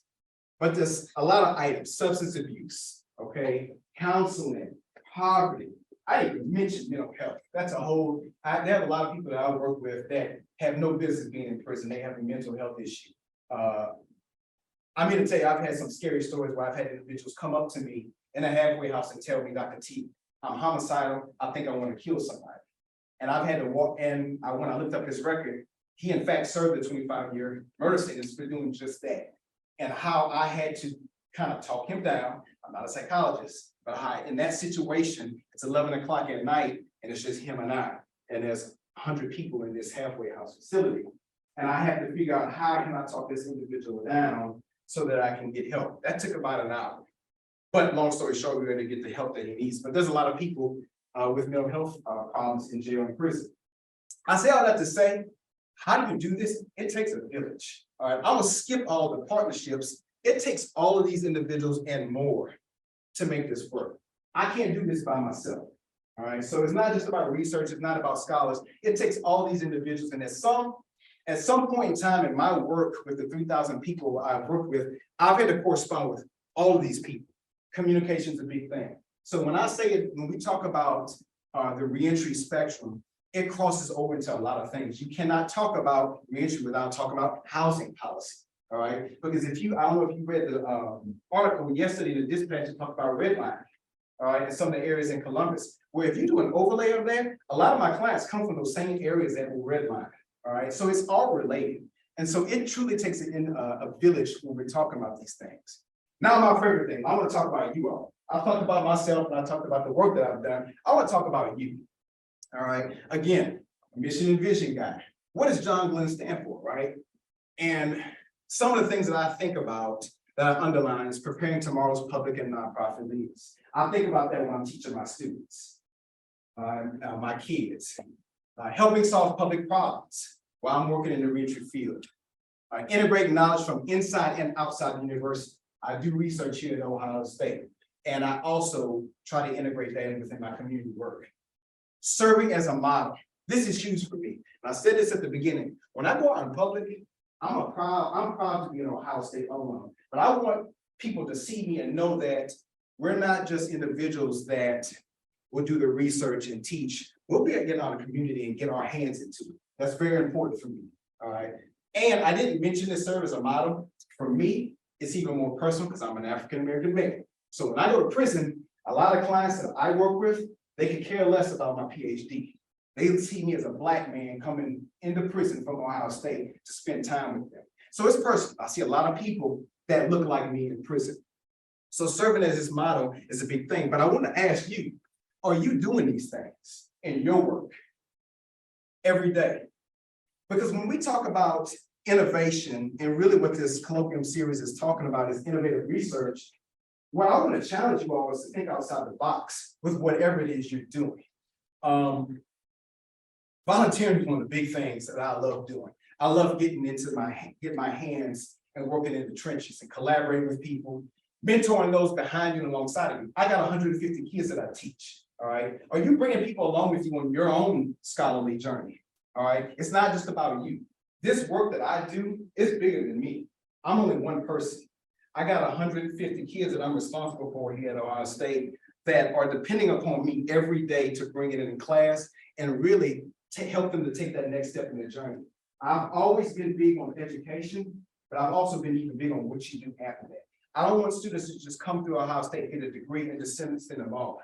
but there's a lot of items, substance abuse, okay, counseling, poverty. I didn't even mention mental health. That's a whole, there have a lot of people that I work with that have no business being in prison. They have a mental health issue. I'm here to tell you, I've had some scary stories where I've had individuals come up to me in a halfway house and tell me, Dr. T, I'm homicidal. I think I want to kill somebody. And I've had to walk in, when I looked up his record, he in fact served a 25-year murder sentence for doing just that. And how I had to kind of talk him down. I'm not a psychologist, but in that situation, it's 11 o'clock at night and it's just him and I. And there's 100 people in this halfway house facility. And I had to figure out how can I talk this individual down so that I can get help. That took about an hour. But long story short, we're going to get the help that he needs. But there's a lot of people with mental health problems in jail and prison. I say all that to say, how do you do this? It takes a village. All right, I'm gonna skip all the partnerships. It takes all of these individuals and more to make this work. I can't do this by myself. All right, so it's not just about research, it's not about scholars. It takes all these individuals, and at some point in time in my work with the 3,000 people I've worked with, I've had to correspond with all of these people. Communication is a big thing. So when I say it, when we talk about the reentry spectrum, it crosses over into a lot of things. You cannot talk about reentry without talking about housing policy. All right, because I don't know if you read the article yesterday in the Dispatch that talked about redlining. All right, and some of the areas in Columbus, where if you do an overlay of that, a lot of my clients come from those same areas that were redlined. All right, so it's all related. And so it truly takes it in a village when we're talking about these things. Now, my favorite thing, I want to talk about you all. I talked about myself and I talked about the work that I've done. I want to talk about you. All right, again, mission and vision guy. What does John Glenn stand for, right? And some of the things that I think about that I underline is preparing tomorrow's public and nonprofit leaders. I think about that when I'm teaching my students, my kids, helping solve public problems while I'm working in the reentry field, integrating knowledge from inside and outside the university. I do research here at Ohio State, and I also try to integrate that within my community work. Serving as a model. This is huge for me. And I said this at the beginning. When I go out in public, I'm proud to be an Ohio State alum, but I want people to see me and know that we're not just individuals that will do the research and teach. We'll be able to get out in the community and get our hands into it. That's very important for me. All right. And I didn't mention this serve as a model. For me, it's even more personal because I'm an African-American male. So when I go to prison, a lot of clients that I work with, they could care less about my PhD. They see me as a Black man coming into prison from Ohio State to spend time with them. So it's personal. I see a lot of people that look like me in prison. So serving as this model is a big thing. But I want to ask you, are you doing these things in your work every day? Because when we talk about innovation, and really what this Colloquium series is talking about is innovative research, what I want to challenge you all is to think outside the box with whatever it is you're doing. Volunteering is one of the big things that I love doing. I love getting my hands and working in the trenches and collaborating with people, mentoring those behind you and alongside of you. I got 150 kids that I teach. All right. Are you bringing people along with you on your own scholarly journey? All right. It's not just about you. This work that I do is bigger than me. I'm only one person. I got 150 kids that I'm responsible for here at Ohio State that are depending upon me every day to bring it in class and really to help them to take that next step in their journey. I've always been big on education, but I've also been even big on what you do after that. I don't want students to just come through Ohio State, get a degree, and just send them off.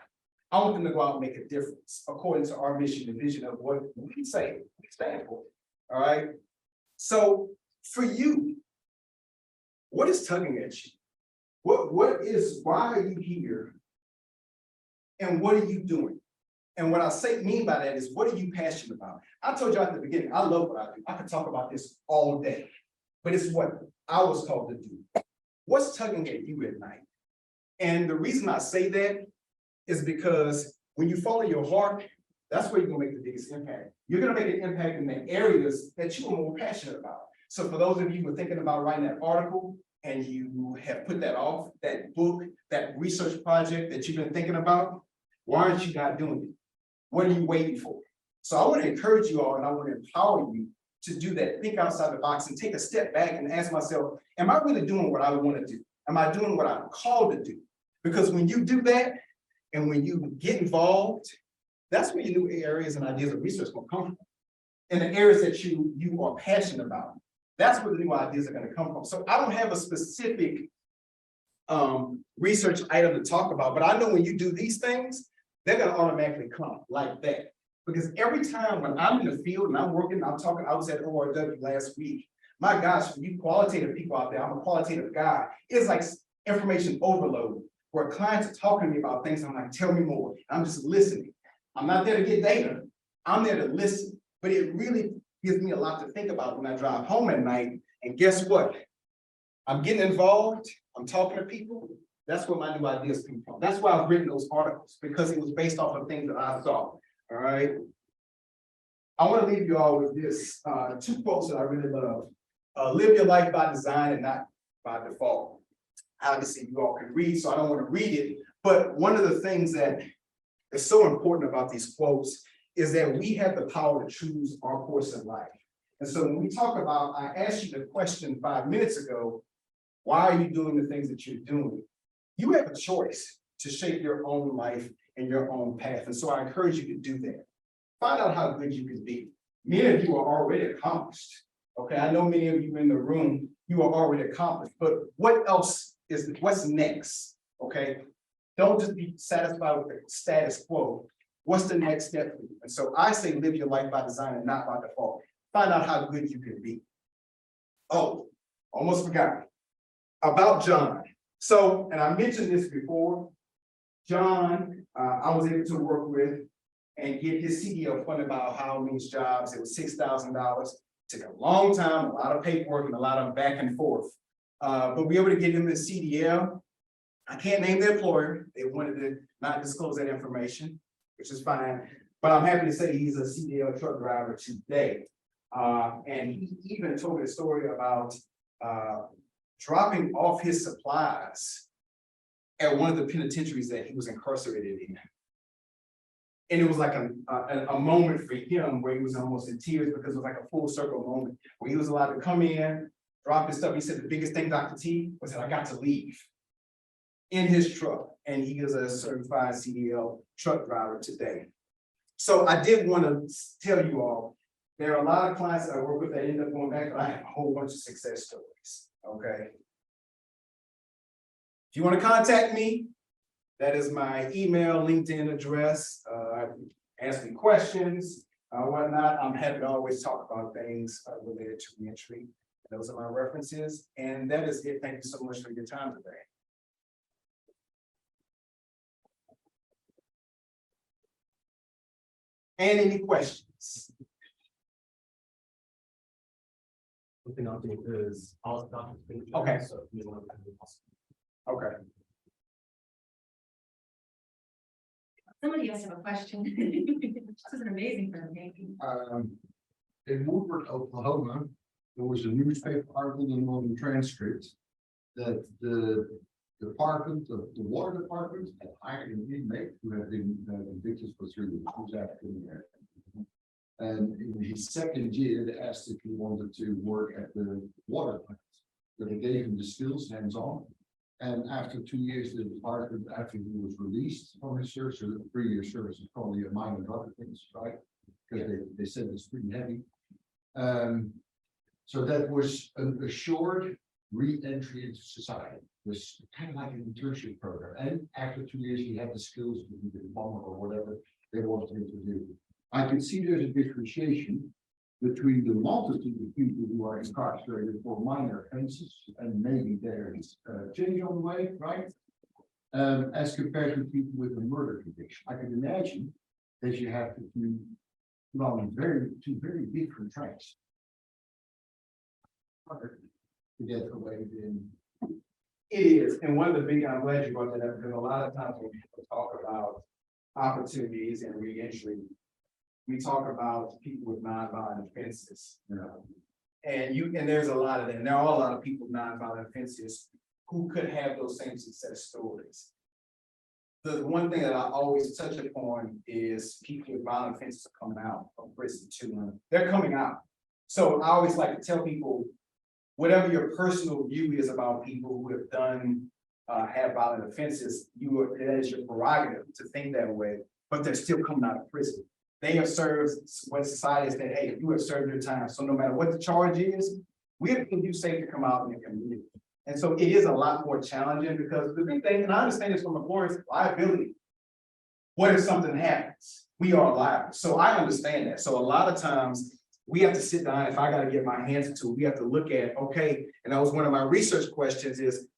I want them to go out and make a difference according to our mission and vision of what we say we stand for. All right. So for you, what is tugging at you? Why are you here? And what are you doing? And what I mean by that is, what are you passionate about? I told you at the beginning, I love what I do. I could talk about this all day, but it's what I was called to do. What's tugging at you at night? And the reason I say that is because when you follow your heart, that's where you're gonna make the biggest impact. You're gonna make an impact in the areas that you are more passionate about. So for those of you who are thinking about writing that article and you have put that off, that book, that research project that you've been thinking about, why aren't you not doing it? What are you waiting for? So I want to encourage you all and I want to empower you to do that. Think outside the box and take a step back and ask myself, am I really doing what I want to do? Am I doing what I'm called to do? Because when you do that and when you get involved, that's where your new areas and ideas of research will come from. In the areas that you are passionate about, that's where the new ideas are going to come from. So I don't have a specific research item to talk about, but I know when you do these things, they're going to automatically come like that. Because every time when I'm in the field and I'm working, I was at ORW last week. My gosh, when you qualitative people out there, I'm a qualitative guy. It's like information overload where clients are talking to me about things. I'm like, tell me more. I'm just listening. I'm not there to get data. I'm there to listen. But it really gives me a lot to think about when I drive home at night. And guess what? I'm getting involved. I'm talking to people. That's where my new ideas come from. That's why I've written those articles, because it was based off of things that I saw. All right. I want to leave you all with this two quotes that I really love. Live your life by design and not by default. Obviously, you all can read, so I don't want to read it. But one of the things that is so important about these quotes is that we have the power to choose our course in life. And so when we talk about, I asked you the question 5 minutes ago, why are you doing the things that you're doing? You have a choice to shape your own life and your own path. And so I encourage you to do that. Find out how good you can be. Many of you are already accomplished. Okay, I know many of you in the room, you are already accomplished, but what's next? Okay, don't just be satisfied with the status quo. What's the next step for you? And so I say live your life by design and not by default. Find out how good you can be. Oh, almost forgot about John. So, and I mentioned this before, John, I was able to work with and get his CDL funded by Ohio Means Jobs. It was $6,000. Took a long time, a lot of paperwork and a lot of back and forth. But we were able to get him the CDL. I can't name the employer. They wanted to not disclose that information, which is fine. But I'm happy to say he's a CDL truck driver today. And he even told me a story about dropping off his supplies at one of the penitentiaries that he was incarcerated in. And it was like a moment for him where he was almost in tears, because it was like a full circle moment where he was allowed to come in, drop his stuff. He said the biggest thing, Dr. T, was that I got to leave in his truck. And he is a certified CDL truck driver today. So I did want to tell you all, there are a lot of clients that I work with that end up going back, but I have a whole bunch of success stories. Okay. If you want to contact me, that is my email, LinkedIn address. Ask me questions, whatnot. I'm happy to always talk about things related to reentry. Those are my references. And that is it. Thank you so much for your time today. And any questions? One thing I'll do is all documents. Okay. So if you want to. Okay. Somebody else have a question. This is an amazing presentation. In Woodward, Oklahoma, there was a newspaper article in the transcript that the department, the water department, had hired an inmate who had been convicted for 3 years. He was African American. And in his second year, they asked if he wanted to work at the water plant. So they gave him the skills, hands-on. And after 2 years, the department, after he was released from his service, so the 3-year service is probably a minor and other things, right? Because they said it's pretty heavy. So that was an assured re-entry into society. This kind of like an internship program, and after 2 years, you have the skills to do the diploma or whatever they want them to do. I can see there's a differentiation between the multitude of people who are incarcerated for minor offenses, and maybe there is change on the way, right? As compared to people with a murder conviction. I can imagine that you have to do two very different tracks. To get away in. It is, and one of the big, I'm glad you brought that up, because a lot of times when people talk about opportunities and reentry, we talk about people with nonviolent offenses. And there's a lot of them. There are a lot of people with nonviolent offenses who could have those same success stories. The one thing that I always touch upon is people with violent offenses are coming out of prison too. They're coming out. So I always like to tell people, whatever your personal view is about people who have done, have violent offenses, that is your prerogative to think that way, but they're still coming out of prison. They have served what society has said, hey, you have served your time. So no matter what the charge is, we have to you safe to come out in the community. And so it is a lot more challenging, because the big thing, and I understand this from employers, liability. What if something happens? We are liable. So I understand that. So a lot of times, we have to sit down. If I got to get my hands into it, we have to look at, okay, and that was one of my research questions is,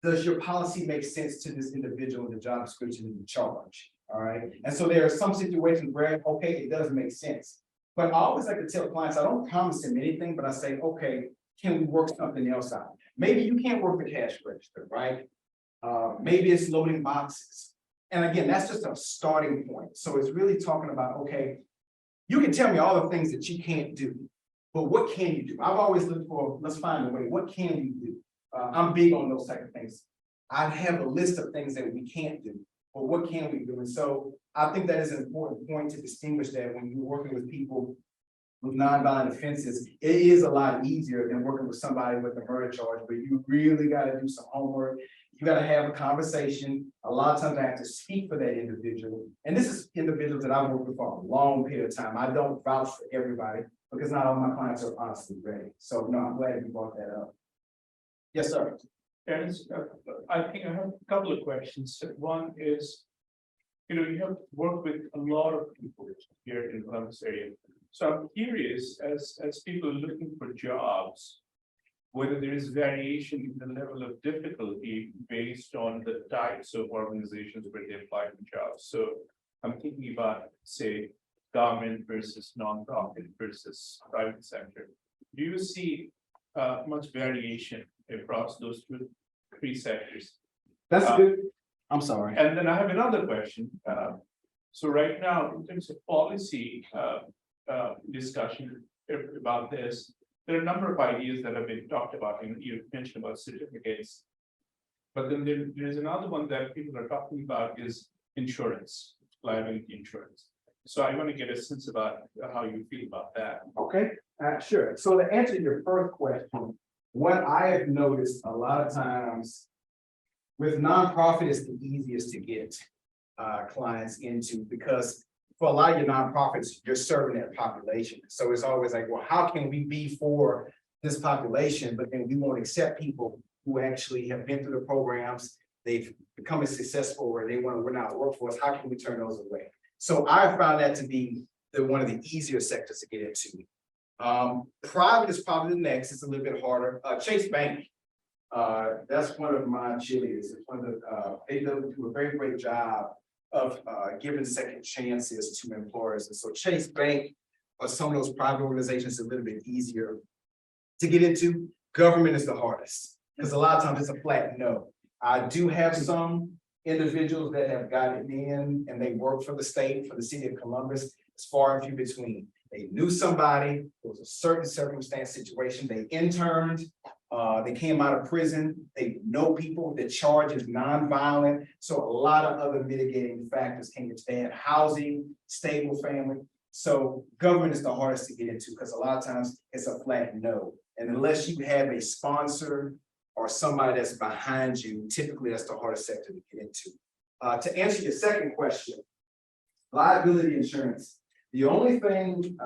does your policy make sense to this individual in the job description and the charge? All right. And so there are some situations where, okay, it does make sense. But I always like to tell clients, I don't promise them anything, but I say, okay, can we work something else out? Maybe you can't work the cash register, right? Maybe it's loading boxes. And again, that's just a starting point. So it's really talking about, okay, you can tell me all the things that you can't do, but what can you do? I've always looked for, let's find a way, what can you do? I'm big on those type of things. I have a list of things that we can't do, but what can we do? And so I think that is an important point to distinguish that when you're working with people with nonviolent offenses, it is a lot easier than working with somebody with a murder charge, but you really got to do some homework. You got to have a conversation. A lot of times I have to speak for that individual. And this is individuals that I've worked with for a long period of time. I don't vouch for everybody because not all my clients are honestly ready. So no, I'm glad you brought that up. Yes, sir. Terrance, I think I have a couple of questions. One is, you have worked with a lot of people here in Columbus area. So I'm curious, as people are looking for jobs, whether there is variation in the level of difficulty based on the types of organizations where they apply for jobs. So I'm thinking about, say, government versus nonprofit versus private sector. Do you see much variation across those three sectors? That's good. I'm sorry. And then I have another question. So right now, in terms of policy discussion about this, there are a number of ideas that have been talked about, and you mentioned about certificates. But then there's another one that people are talking about is insurance, liability insurance. So I want to get a sense about how you feel about that. Okay, sure. So to answer your first question, what I have noticed a lot of times with nonprofit is the easiest to get clients into, because for a lot of your nonprofits, you're serving that population. So it's always like, well, how can we be for this population, but then we won't accept people who actually have been through the programs, they've become successful, or they want to run out workforce. How can we turn those away? So I found that to be one of the easier sectors to get into. Private is probably the next. It's a little bit harder. Chase Bank, that's one of my cheerleaders. It's one of the, they do a very great job of giving second chances to employers. And so Chase Bank or some of those private organizations are a little bit easier to get into. Government is the hardest, because a lot of times it's a flat no. I do have some individuals that have gotten in and they work for the state, for the city of Columbus. It's far and few between. They knew somebody, it was a certain circumstance situation, they interned, they came out of prison, they know people, the charge is nonviolent. So a lot of other mitigating factors came into that, housing, stable family. So government is the hardest to get into, because a lot of times it's a flat no. And unless you have a sponsor or somebody that's behind you, typically that's the hardest sector to get into. To answer your second question, liability insurance. The only thing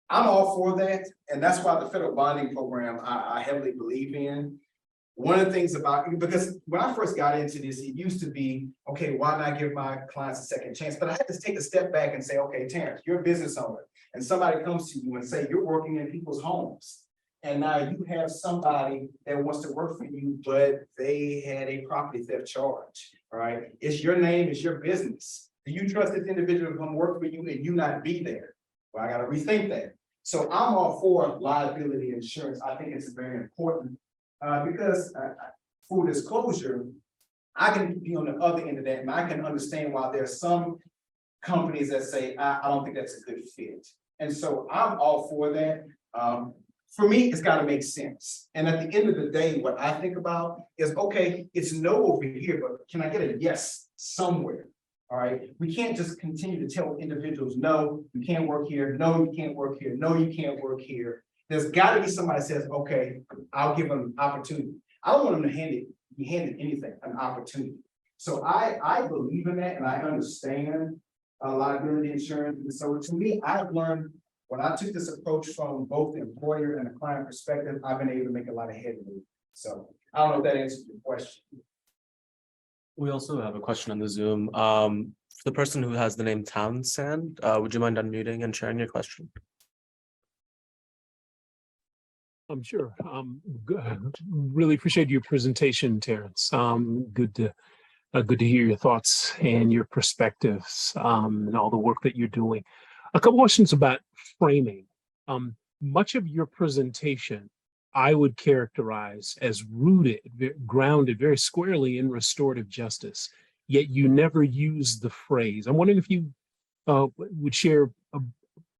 I'm all for that, and that's why the federal bonding program I heavily believe in. One of the things about, because when I first got into this, it used to be, okay, why not give my clients a second chance? But I had to take a step back and say, okay, Terrance, you're a business owner, and somebody comes to you and say, you're working in people's homes. And now you have somebody that wants to work for you, but they had a property theft charge, all right? It's your name, it's your business. Do you trust this individual to come work for you and you not be there? Well, I gotta rethink that. So I'm all for liability insurance. I think it's very important. Because full disclosure, I can be on the other end of that, and I can understand why there are some companies that say, I don't think that's a good fit. And so I'm all for that. For me, it's got to make sense. And at the end of the day, what I think about is, okay, it's no over here, but can I get a yes somewhere? All right. We can't just continue to tell individuals, no, you can't work here. No, you can't work here. No, you can't work here. There's got to be somebody that says, okay, I'll give them an opportunity. I don't want them to be handed anything, an opportunity. So I believe in that, and I understand liability insurance. And so to me, I've learned when I took this approach from both the employer and the client perspective, I've been able to make a lot of headway. So I don't know if that answers your question. We also have a question on the Zoom. For the person who has the name Townsend, would you mind unmuting and sharing your question? Sure. Really appreciate your presentation, Terrance. Good to hear your thoughts and your perspectives and all the work that you're doing. A couple questions about framing. Much of your presentation, I would characterize as rooted, grounded very squarely in restorative justice, yet you never use the phrase. I'm wondering if you would share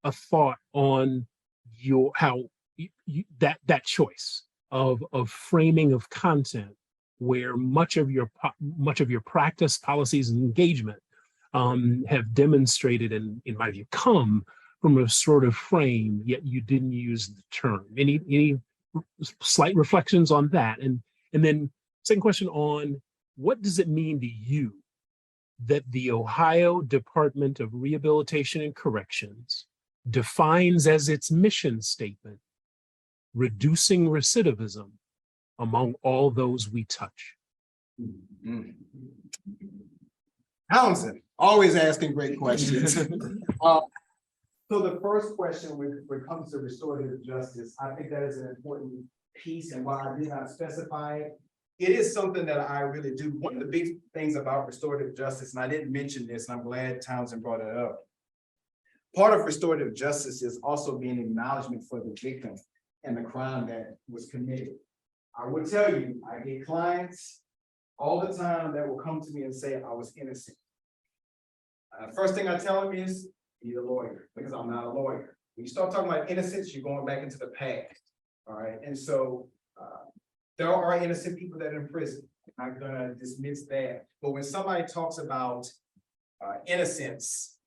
a thought on how that choice of framing of content, where much of your practice, policies, and engagement have demonstrated, and in my view, come from a sort of frame, yet you didn't use the term. Any slight reflections on that? And then second question on what does it mean to you that the Ohio Department of Rehabilitation and Corrections defines as its mission statement reducing recidivism among all those we touch? Townsend, always asking great questions. So the first question when it comes to restorative justice, I think that is an important piece, and while I did not specify it, it is something that I really do. One of the big things about restorative justice, and I didn't mention this, and I'm glad Townsend brought it up. Part of restorative justice is also being acknowledgement for the victim and the crime that was committed. I will tell you, I get clients all the time that will come to me and say, I was innocent. First thing I tell them is, be a lawyer, because I'm not a lawyer. When you start talking about innocence, you're going back into the past, all right? And so there are innocent people that are in prison. I'm not gonna dismiss that. But when somebody talks about innocence,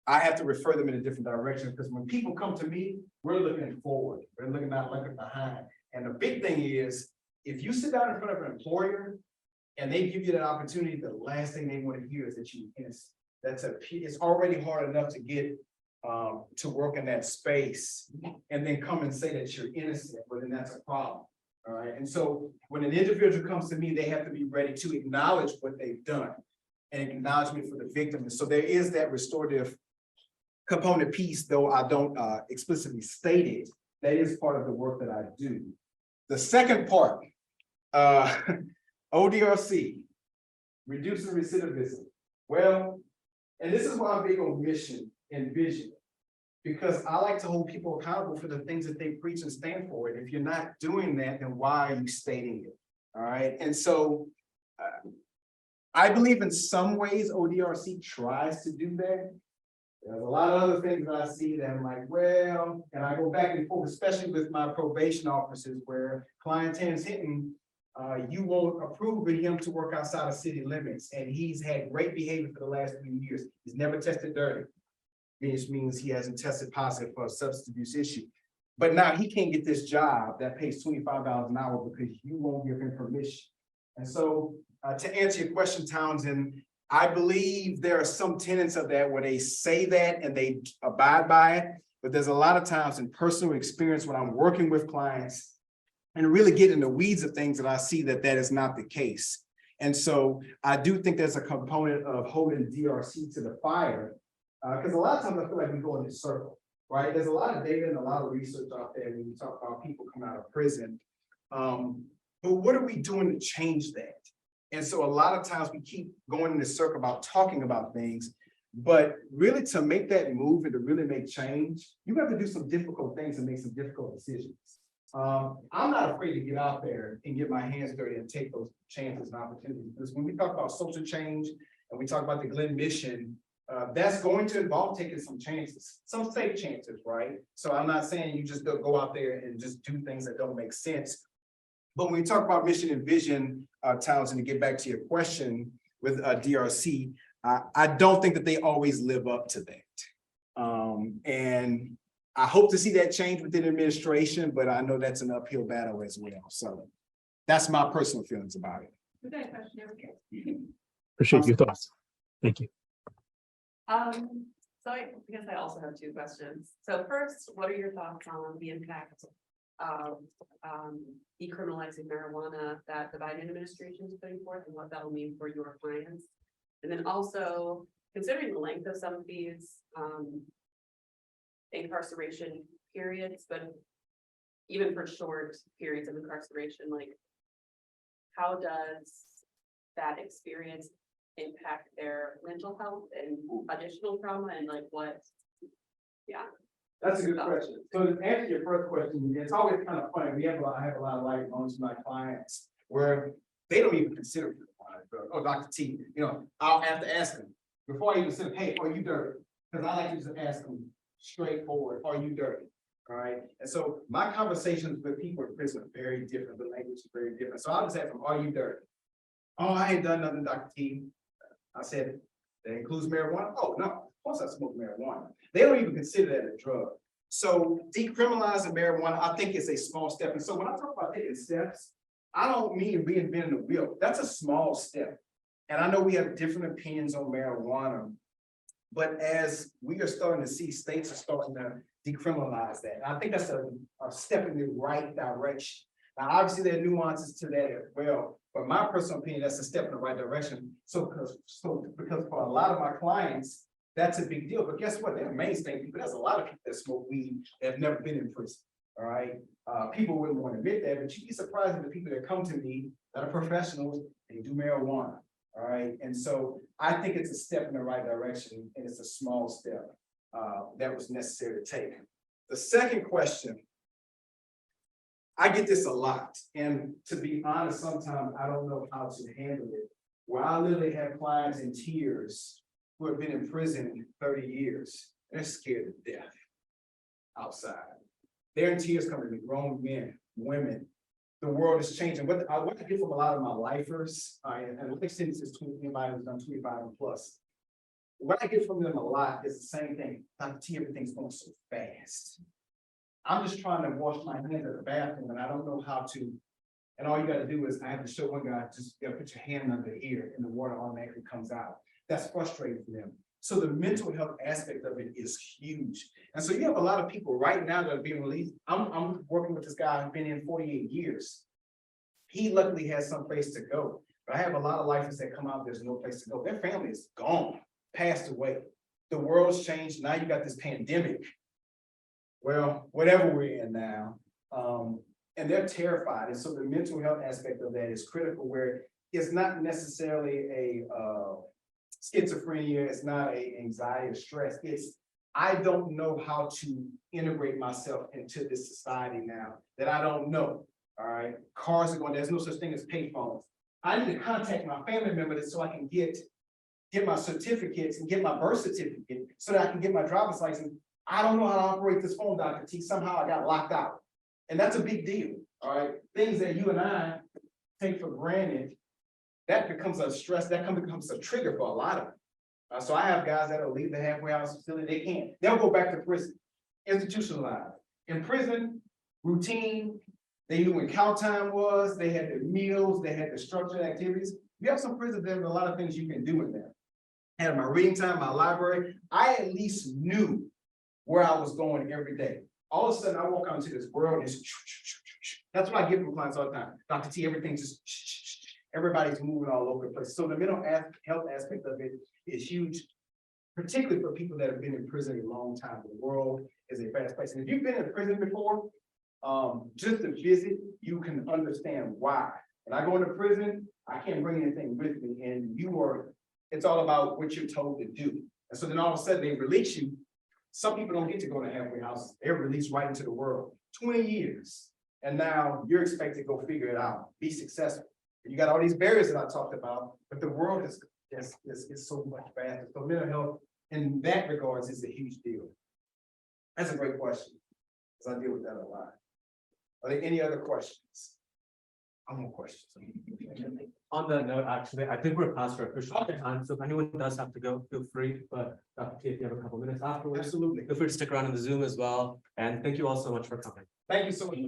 I have to refer them in a different direction, because when people come to me, we're looking forward. We're not looking behind. And the big thing is, if you sit down in front of an employer and they give you that opportunity, the last thing they want to hear is that you're innocent. It's already hard enough to get to work in that space and then come and say that you're innocent, but then that's a problem. All right. And so when an individual comes to me, they have to be ready to acknowledge what they've done and acknowledgement for the victim. And so there is that restorative component piece, though I don't explicitly state it. That is part of the work that I do. The second part, ODRC, reducing recidivism. Well, and this is why I'm big on mission and vision, because I like to hold people accountable for the things that they preach and stand for. And if you're not doing that, then why are you stating it? All right. And so I believe in some ways ODRC tries to do that. There's a lot of other things that I see that I'm like, well, and I go back and forth, especially with my probation officers, where client Terrance Hinton, you won't approve of him to work outside of city limits. And he's had great behavior for the last few years. He's never tested dirty, which means he hasn't tested positive for a substance abuse issue. But now he can't get this job that pays $25 an hour because you won't give him permission. And so to answer your question, Townsend, I believe there are some tenets of that where they say that and they abide by it. But there's a lot of times in personal experience when I'm working with clients and really get in the weeds of things that I see that that is not the case. And so I do think there's a component of holding DRC to the fire. Because a lot of times I feel like we go in this circle, right? There's a lot of data and a lot of research out there when we talk about people coming out of prison. But what are we doing to change that? And so a lot of times we keep going in this circle about talking about things, but really to make that move and to really make change, you have to do some difficult things and make some difficult decisions. I'm not afraid to get out there and get my hands dirty and take those chances and opportunities. Because when we talk about social change and we talk about the Glenn mission, that's going to involve taking some chances, some safe chances, right? So I'm not saying you just go out there and just do things that don't make sense. But when we talk about mission and vision, Townsend, to get back to your question with DRC, I don't think that they always live up to that. And I hope to see that change within administration, but I know that's an uphill battle as well. So that's my personal feelings about it. Good question. Okay. Appreciate your thoughts. Thank you. So I guess I also have two questions. So first, what are your thoughts on the impact of decriminalizing marijuana that the Biden administration is putting forth and what that will mean for your clients? And then also considering the length of some of these incarceration periods, but even for short periods of incarceration, like how does that experience impact their mental health and additional trauma and like what? Yeah. That's a good question. So to answer your first question, it's always kind of funny. I have a lot of light moments with my clients where they don't even consider it. Oh, Dr. T, I'll have to ask them before I even say, hey, are you dirty? Because I like to just ask them straightforward, are you dirty? All right. And so my conversations with people in prison are very different. The language is very different. So I'll just ask them, are you dirty? Oh, I ain't done nothing, Dr. T. I said, that includes marijuana? Oh, no, of course I smoke marijuana. They don't even consider that a drug. So decriminalizing marijuana, I think is a small step. And so when I talk about taking steps, I don't mean reinventing the wheel. That's a small step. And I know we have different opinions on marijuana, but as we are starting to see, states are starting to decriminalize that. And I think that's a step in the right direction. Now, obviously there are nuances to that as well, but my personal opinion, that's a step in the right direction. Because for a lot of my clients, that's a big deal. But guess what? They're mainstay people. There's a lot of people that smoke weed that have never been in prison. All right. People wouldn't want to admit that, but you'd be surprised at the people that come to me that are professionals and do marijuana. All right. And so I think it's a step in the right direction, and it's a small step that was necessary to take. The second question, I get this a lot. And to be honest, sometimes I don't know how to handle it. Where I literally have clients in tears who have been in prison 30 years. They're scared to death outside. They're in tears coming to grown men, women. The world is changing. What I get from a lot of my lifers, and life sentences to anybody who's done 25 and plus. What I get from them a lot is the same thing. Dr. T, everything's going so fast. I'm just trying to wash my hands at the bathroom and I don't know how to. And all you got to do is I have to show one guy, just put your hand under the ear and the water automatically comes out. That's frustrating for them. So the mental health aspect of it is huge. And so you have a lot of people right now that are being released. I'm working with this guy who's been in 48 years. He luckily has some place to go. But I have a lot of lifers that come out, there's no place to go. Their family is gone, passed away. The world's changed. Now you got this pandemic. Well, whatever we're in now. And they're terrified. And so the mental health aspect of that is critical, where it's not necessarily a schizophrenia, it's not a anxiety or stress. It's, I don't know how to integrate myself into this society now that I don't know. All right. Cars are going, there's no such thing as payphones. I need to contact my family members so I can get my certificates and get my birth certificate so that I can get my driver's license. I don't know how to operate this phone, Dr. T. Somehow I got locked out. And that's a big deal. All right. Things that you and I take for granted, that becomes a stress, that becomes a trigger for a lot of them. So I have guys that'll leave the halfway house facility, they can't. They'll go back to prison, institutionalized. In prison, routine, they knew when count time was, they had their meals, they had their structured activities. You have some prisons, there's a lot of things you can do in there. had my reading time, my library, I at least knew where I was going every day. All of a sudden, I walk out into this world, and that's what I get from clients all the time. Dr. T, everything's just, everybody's moving all over the place. So the mental health aspect of it is huge, particularly for people that have been in prison a long time. The world is a fast place. And if you've been in prison before, just to visit, you can understand why. When I go into prison, I can't bring anything with me, and it's all about what you're told to do. And so then all of a sudden they release you. Some people don't get to go to halfway houses. They're released right into the world. 20 years. And now you're expected to go figure it out, be successful. You got all these barriers that I talked about, but the world is so much faster. So mental health in that regards is a huge deal. That's a great question, because I deal with that a lot. Are there any other questions? I'm more questions. On that note, actually, I think we're past our official time, so if anyone does have to go, feel free, but Dr. T, if you have a couple minutes afterwards, Absolutely. feel free to stick around in the Zoom as well, and thank you all so much for coming. Thank you so much.